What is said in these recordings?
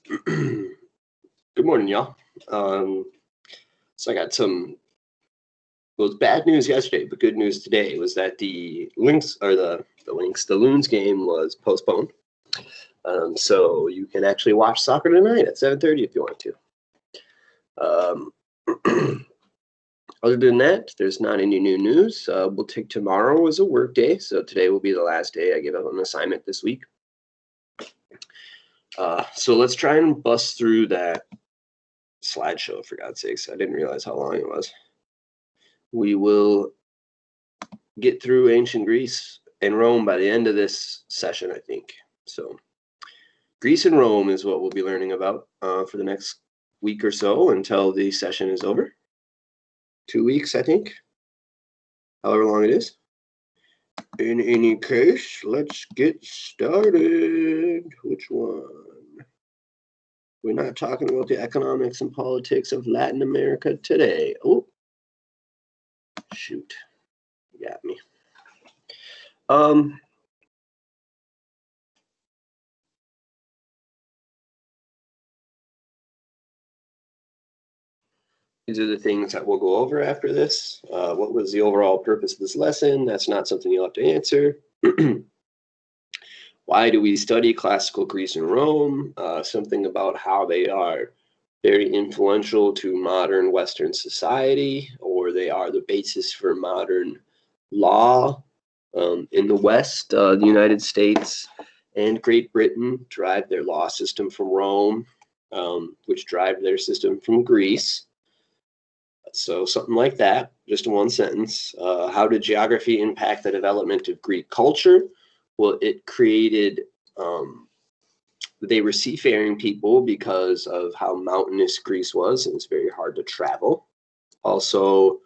Good morning, y'all. So I got it's bad news yesterday, but good news today was that the Loons game was postponed. So you can actually watch soccer tonight at 7:30 if you want to. Other than that, there's not any new news. We'll take tomorrow as a work day, so today will be the last day I give out an assignment this week. So let's try and bust through that slideshow, for God's sakes. I didn't realize how long it was. We will get through ancient Greece and Rome by the end of this session, I think. So Greece and Rome is what we'll be learning about for the next week or so until the session is over. 2 weeks, I think, however long it is. In any case, let's get started. Which one? We're not talking about the economics and politics of Latin America today. Oh, shoot. You got me. These are the things that we'll go over after this. What was the overall purpose of this lesson? That's not something you'll have to answer. Why do we study classical Greece and Rome? Something about how they are very influential to modern Western society, or they are the basis for modern law. In the West, the United States and Great Britain derive their law system from Rome, which derived their system from Greece. So something like that, just in one sentence. How did geography impact the development of Greek culture? Well, it created, they were seafaring people because of how mountainous Greece was. It was very hard to travel. Also,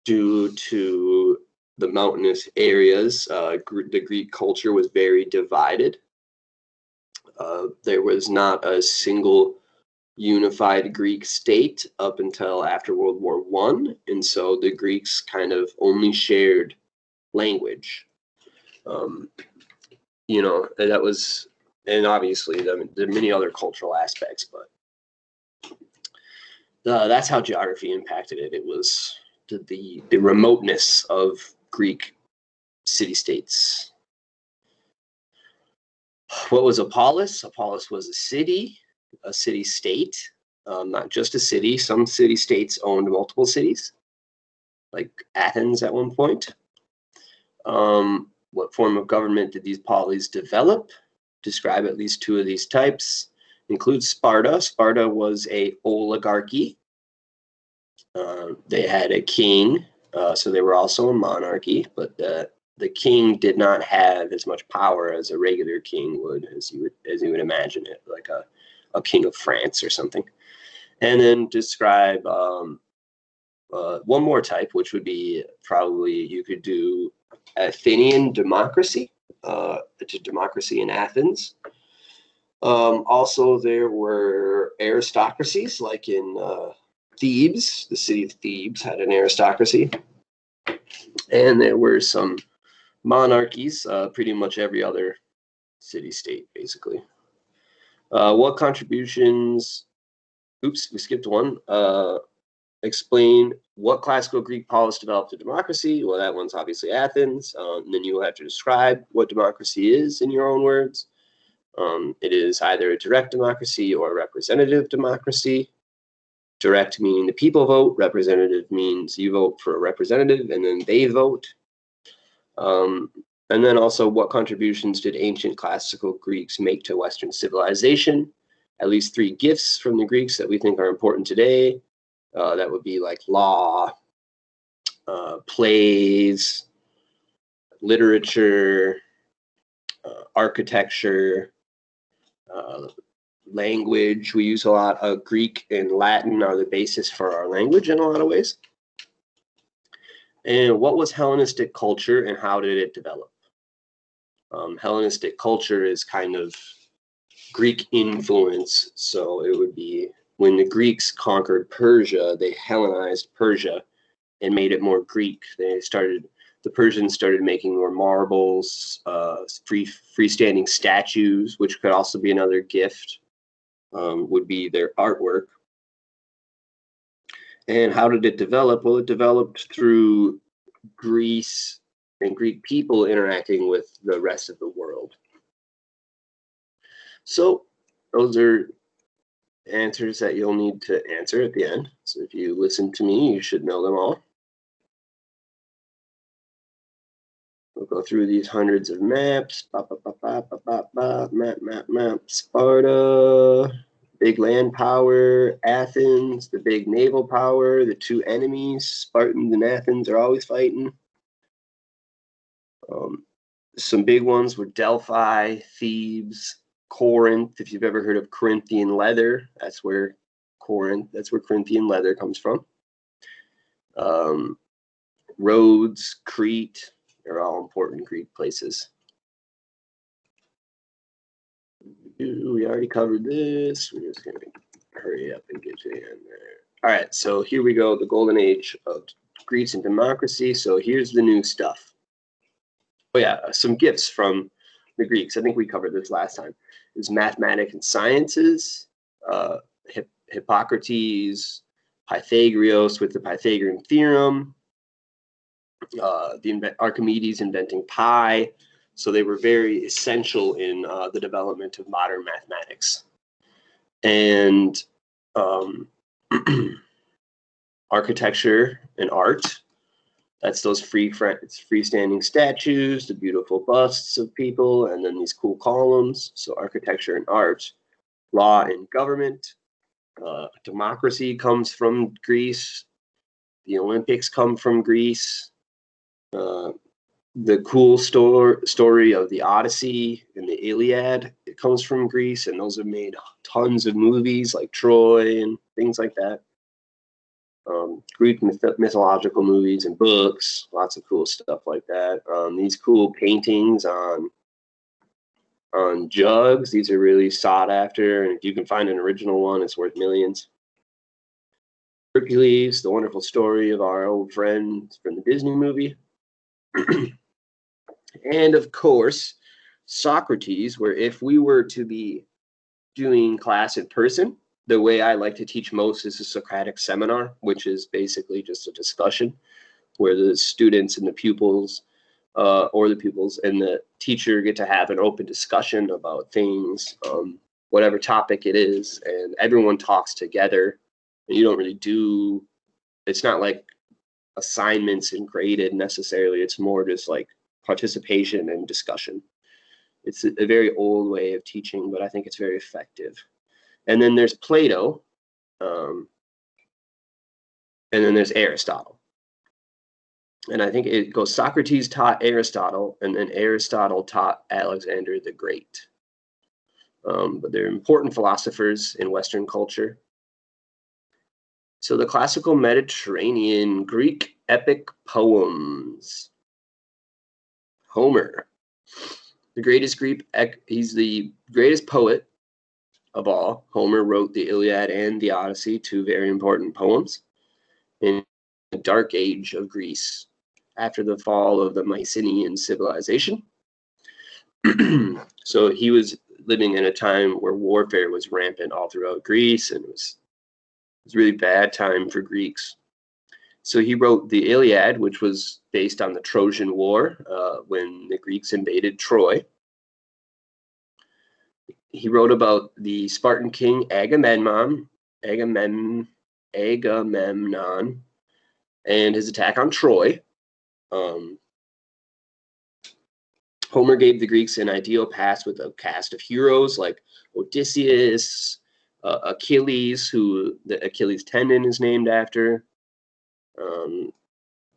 due to the mountainous areas, the Greek culture was very divided. There was not a single unified Greek state up until after World War I, and so the Greeks kind of only shared language. That was, and obviously there are many other cultural aspects, but that's how geography impacted it. It was the remoteness of Greek city-states. What was a polis? A polis was a city-state, not just a city. Some city-states owned multiple cities, like Athens at one point. What form of government did these polis develop? Describe at least two of these types. Include Sparta. Sparta was a oligarchy. They had a king, so they were also a monarchy, but the king did not have as much power as a regular king would, as you would imagine it, like a king of France or something. And then describe one more type, which would be probably you could do Athenian democracy, democracy in Athens. Also, there were aristocracies, like in Thebes. The city of Thebes had an aristocracy. And there were some monarchies, pretty much every other city-state, basically. What contributions? Oops, we skipped one. Explain what classical Greek polis developed a democracy. Well, that one's obviously Athens. And then you will have to describe what democracy is in your own words. It is either a direct democracy or a representative democracy. Direct meaning the people vote. Representative means you vote for a representative and then they vote. And then also, what contributions did ancient classical Greeks make to Western civilization? At least 3 gifts from the Greeks that we think are important today. That would be like law, plays, literature, architecture, language. We use a lot of Greek and Latin are the basis for our language in a lot of ways. And what was Hellenistic culture and how did it develop? Hellenistic culture is kind of Greek influence. So it would be when the Greeks conquered Persia, they Hellenized Persia and made it more Greek. The Persians started making more marbles, freestanding statues, which could also be another gift. would be their artwork. And how did it develop? Well, it developed through Greece and Greek people interacting with the rest of the world. So those are answers that you'll need to answer at the end. So if you listen to me, you should know them all. We'll go through these hundreds of maps. Map. Sparta, big land power. Athens, the big naval power. The two enemies, Spartans and Athens, are always fighting. Some big ones were Delphi, Thebes, Corinth. If you've ever heard of Corinthian leather, that's where Corinthian leather comes from. Rhodes, Crete, they're all important Greek places. We already covered this. We're just going to hurry up and get you in there. All right, so here we go, the golden age of Greece and democracy. So here's the new stuff. Oh yeah, some gifts from the Greeks. I think we covered this last time. Is mathematics and sciences, Hippocrates, Pythagoras with the Pythagorean theorem, Archimedes inventing pi. So they were very essential in the development of modern mathematics. And architecture and art. That's those freestanding statues, the beautiful busts of people, and then these cool columns. So architecture and art. Law and government. Democracy comes from Greece. The Olympics come from Greece. The cool story of the Odyssey and the Iliad, it comes from Greece, and those have made tons of movies like Troy and things like that. Greek mythological movies and books, lots of cool stuff like that. These cool paintings on jugs, these are really sought after, and if you can find an original one, it's worth millions. Hercules, the wonderful story of our old friend from the Disney movie. And of course, Socrates, where if we were to be doing class in person, the way I like to teach most is a Socratic seminar, which is basically just a discussion where the students and the pupils or the pupils and the teacher get to have an open discussion about things, whatever topic it is, and everyone talks together. And you don't really do, it's not like assignments and graded necessarily. It's more just like participation and discussion. It's a very old way of teaching, but I think it's very effective. And then there's Plato, and then there's Aristotle. And I think it goes Socrates taught Aristotle, and then Aristotle taught Alexander the Great. But they're important philosophers in Western culture. So the classical Mediterranean Greek epic poems. Homer, the greatest Greek, he's the greatest poet of all. Homer wrote the Iliad and the Odyssey, two very important poems in the dark age of Greece after the fall of the Mycenaean civilization. So he was living in a time where warfare was rampant all throughout Greece, and it was a really bad time for Greeks. So he wrote the Iliad, which was based on the Trojan War when the Greeks invaded Troy. He wrote about the Spartan king Agamemnon, and his attack on Troy. Homer gave the Greeks an ideal past with a cast of heroes like Odysseus, Achilles, who the Achilles tendon is named after.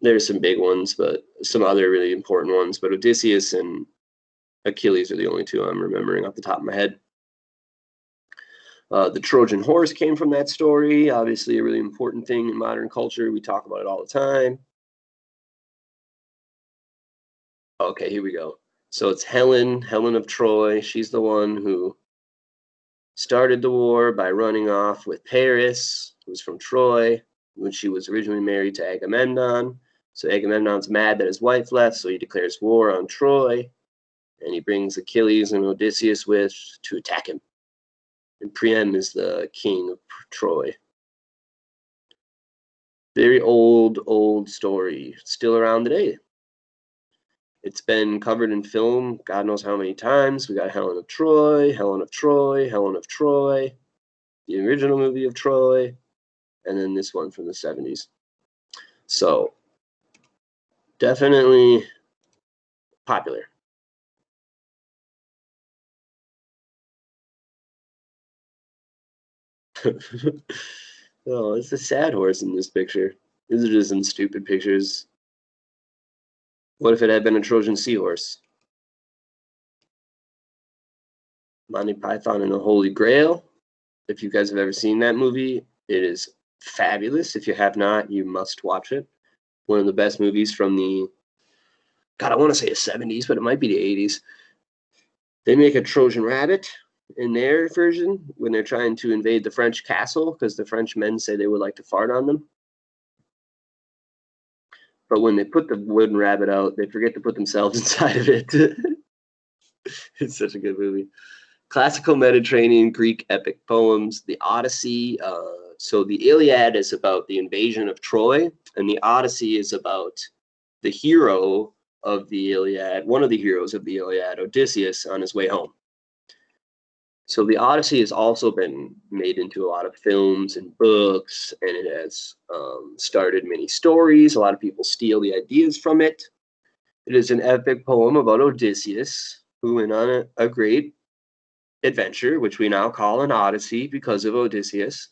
There's some big ones, but some other really important ones. But Odysseus and Achilles are the only two I'm remembering off the top of my head. The Trojan horse came from that story. Obviously, a really important thing in modern culture. We talk about it all the time. Okay, here we go. So it's Helen of Troy. She's the one who started the war by running off with Paris, who's from Troy, when she was originally married to Agamemnon. So Agamemnon's mad that his wife left, so he declares war on Troy, and he brings Achilles and Odysseus with to attack him. And Priam is the king of Troy. Very old story, still around today. It's been covered in film God knows how many times. We got Helen of Troy, Helen of Troy, Helen of Troy, the original movie of Troy, and then this one from the 70s. So definitely popular. Oh, it's a sad horse in this picture. These are just some stupid pictures. What if it had been a Trojan seahorse? Monty Python and the Holy Grail. If you guys have ever seen that movie, it is fabulous. If you have not, you must watch it. One of the best movies from the, God, I want to say the 70s, but it might be the 80s. They make a Trojan rabbit in their version when they're trying to invade the French castle because the French men say they would like to fart on them. But when they put the wooden rabbit out, they forget to put themselves inside of it. It's such a good movie. Classical Mediterranean Greek epic poems, the Odyssey. So the Iliad is about the invasion of Troy, and the Odyssey is about the hero of the Iliad, one of the heroes of the Iliad, Odysseus, on his way home. So the Odyssey has also been made into a lot of films and books, and it has started many stories. A lot of people steal the ideas from it. It is an epic poem about Odysseus, who went on a great adventure, which we now call an Odyssey because of Odysseus,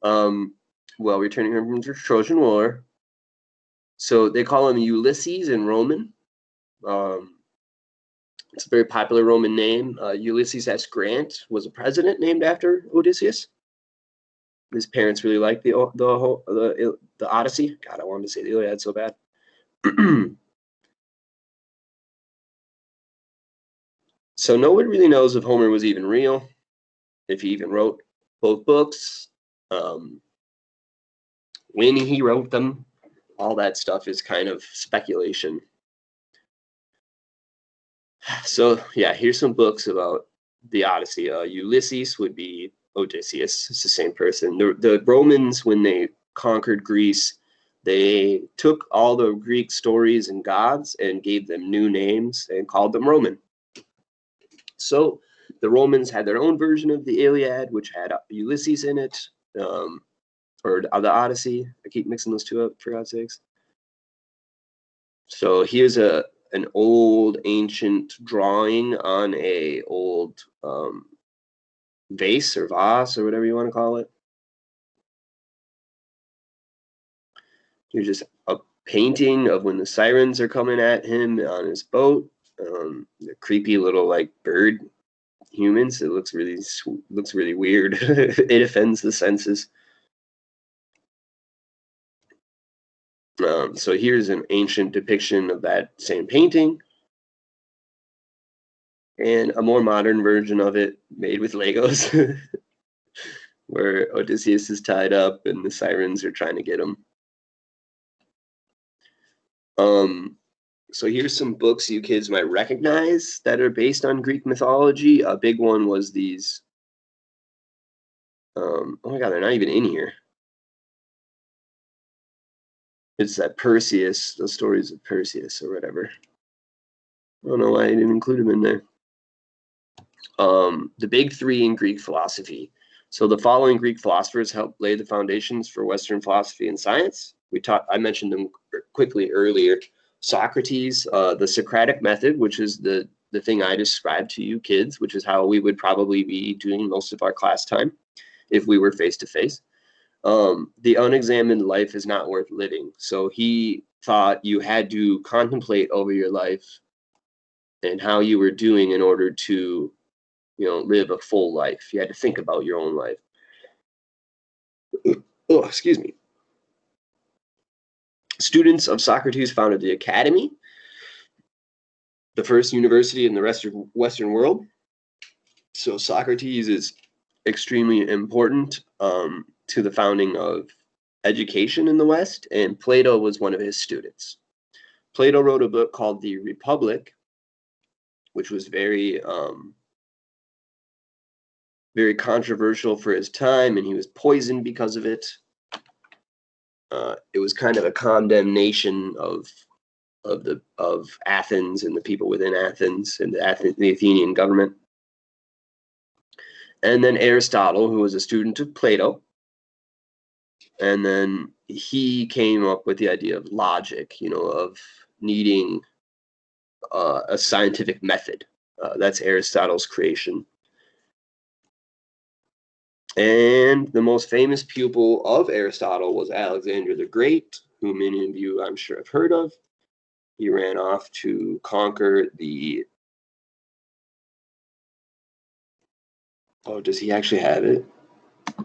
while returning home from the Trojan War. So they call him Ulysses in Roman. It's a very popular Roman name. Ulysses S. Grant was a president named after Odysseus. His parents really liked the Odyssey. God, I wanted to say the Iliad so bad. So nobody really knows if Homer was even real, if he even wrote both books, when he wrote them. All that stuff is kind of speculation. So yeah, here's some books about the Odyssey. Ulysses would be Odysseus. It's the same person. The Romans, when they conquered Greece, they took all the Greek stories and gods and gave them new names and called them Roman. So the Romans had their own version of the Iliad, which had Ulysses in it, or the Odyssey. I keep mixing those two up, for God's sakes. So here's an old ancient drawing on a old vase or vase or whatever you want to call it. Here's just a painting of when the sirens are coming at him on his boat. The creepy little like bird humans. It looks really weird. It offends the senses. So here's an ancient depiction of that same painting, and a more modern version of it made with Legos, where Odysseus is tied up and the sirens are trying to get him. So here's some books you kids might recognize that are based on Greek mythology. A big one was these. Oh my God, they're not even in here. It's that Perseus, the stories of Perseus or whatever. I don't know why I didn't include them in there. The big three in Greek philosophy. So the following Greek philosophers helped lay the foundations for Western philosophy and science. I mentioned them quickly earlier. Socrates, the Socratic method, which is the thing I described to you kids, which is how we would probably be doing most of our class time if we were face to face. The unexamined life is not worth living. So he thought you had to contemplate over your life and how you were doing in order to, live a full life. You had to think about your own life. Oh, excuse me. Students of Socrates founded the Academy, the first university in the Western world. So Socrates is extremely important to the founding of education in the West, and Plato was one of his students. Plato wrote a book called The Republic, which was very very controversial for his time, and he was poisoned because of it. It was kind of a condemnation of Athens and the people within Athens and the Athenian government. And then Aristotle, who was a student of Plato, and then he came up with the idea of logic, of needing a scientific method. That's Aristotle's creation. And the most famous pupil of Aristotle was Alexander the Great, who many of you, I'm sure, have heard of. He ran off to conquer the... Oh, does he actually have it?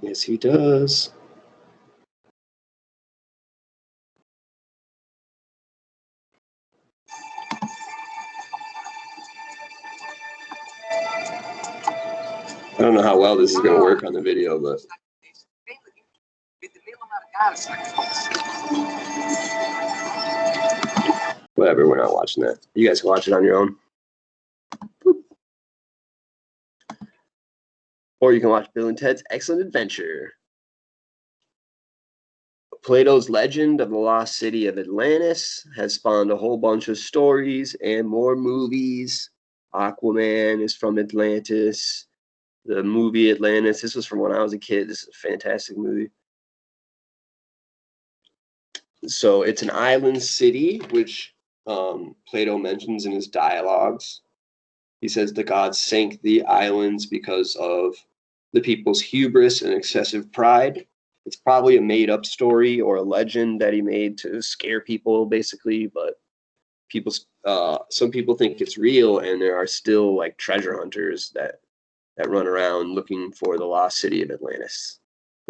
Yes, he does. I don't know how well this is going to work on the video, but... Whatever, we're not watching that. You guys can watch it on your own. Boop. Or you can watch Bill and Ted's Excellent Adventure. Plato's legend of the lost city of Atlantis has spawned a whole bunch of stories and more movies. Aquaman is from Atlantis. The movie Atlantis, this was from when I was a kid. This is a fantastic movie. So it's an island city, which Plato mentions in his dialogues. He says the gods sank the islands because of the people's hubris and excessive pride. It's probably a made-up story or a legend that he made to scare people, basically. But some people think it's real, and there are still like treasure hunters that run around looking for the lost city of Atlantis.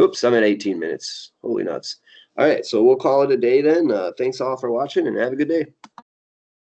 Oops, I'm at 18 minutes. Holy nuts. All right, so we'll call it a day then. Thanks all for watching, and have a good day.